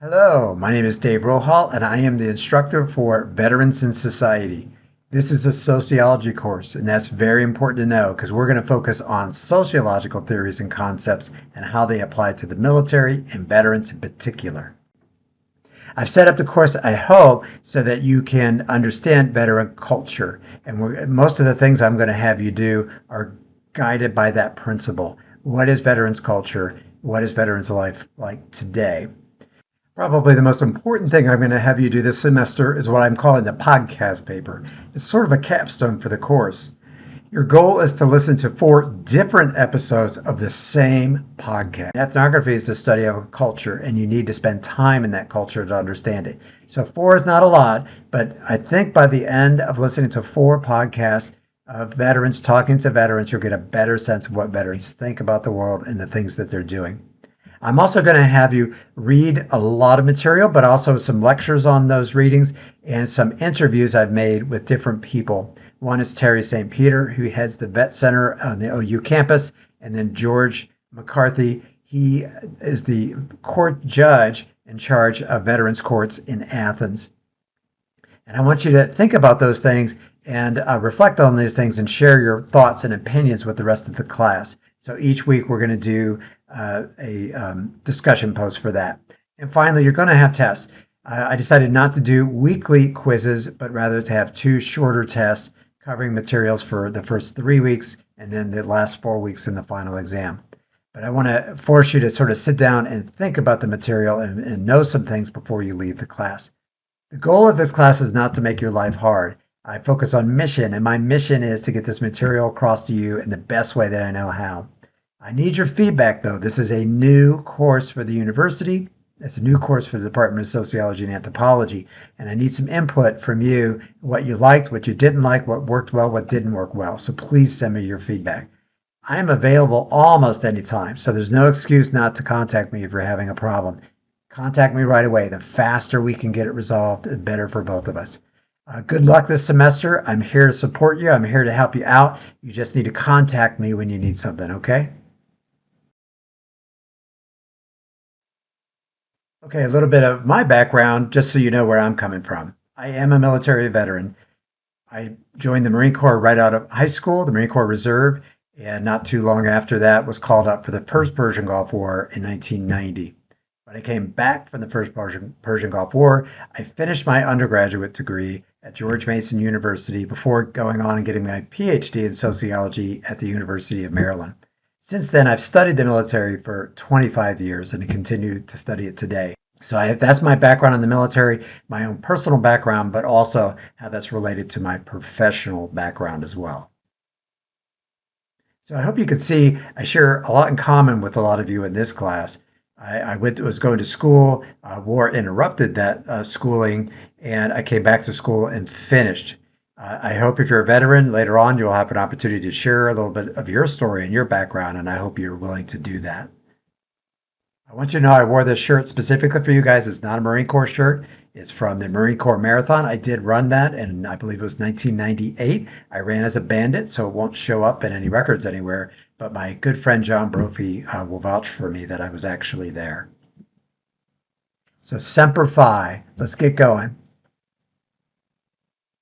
Hello, my name is Dave Rohal, and I am the instructor for Veterans in Society. This is a sociology course, and that's very important to know because we're going to focus on sociological theories and concepts and how they apply to the military and veterans in particular. I've set up the course, I hope, so that you can understand veteran culture. And most of the things I'm going to have you do are guided by that principle. What is veterans culture? What is veterans life like today? Probably the most important thing I'm going to have you do this semester is what I'm calling the podcast paper. It's sort of a capstone for the course. Your goal is to listen to 4 different episodes of the same podcast. Ethnography is the study of a culture, and you need to spend time in that culture to understand it. So 4 is not a lot, but I think by the end of listening to 4 podcasts of veterans talking to veterans, you'll get a better sense of what veterans think about the world and the things that they're doing. I'm also going to have you read a lot of material, but also some lectures on those readings and some interviews I've made with different people. One is Terry St. Peter, who heads the Vet Center on the OU campus, and then George McCarthy. He is the court judge in charge of veterans courts in Athens. And I want you to think about those things and reflect on these things and share your thoughts and opinions with the rest of the class. So each week we're going to do a discussion post for that. And finally, you're going to have tests. I decided not to do weekly quizzes, but rather to have 2 shorter tests covering materials for the first 3 weeks and then the last 4 weeks in the final exam. But I want to force you to sort of sit down and think about the material and know some things before you leave the class. The goal of this class is not to make your life hard. I focus on mission, and my mission is to get this material across to you in the best way that I know how. I need your feedback, though. This is a new course for the university. It's a new course for the Department of Sociology and Anthropology, and I need some input from you, what you liked, what you didn't like, what worked well, what didn't work well. So please send me your feedback. I am available almost any time, so there's no excuse not to contact me if you're having a problem. Contact me right away. The faster we can get it resolved, the better for both of us. Good luck this semester. I'm here to support you. I'm here to help you out. You just need to contact me when you need something, okay? Okay, a little bit of my background, just so you know where I'm coming from. I am a military veteran. I joined the Marine Corps right out of high school, the Marine Corps Reserve, and not too long after that was called up for the first Persian Gulf War in 1990. When I came back from the first Persian Gulf War, I finished my undergraduate degree at George Mason University before going on and getting my PhD in sociology at the University of Maryland. Since then, I've studied the military for 25 years and I continue to study it today. So that's my background in the military, my own personal background, but also how that's related to my professional background as well. So I hope you can see I share a lot in common with a lot of you in this class. Was going to school, war interrupted that schooling, and I came back to school and finished. I hope if you're a veteran, later on you'll have an opportunity to share a little bit of your story and your background, and I hope you're willing to do that. I want you to know I wore this shirt specifically for you guys. It's not a Marine Corps shirt. It's from the Marine Corps Marathon. I did run that, and I believe it was 1998. I ran as a bandit, so it won't show up in any records anywhere. But my good friend John Brophy will vouch for me that I was actually there. So Semper Fi. Let's get going.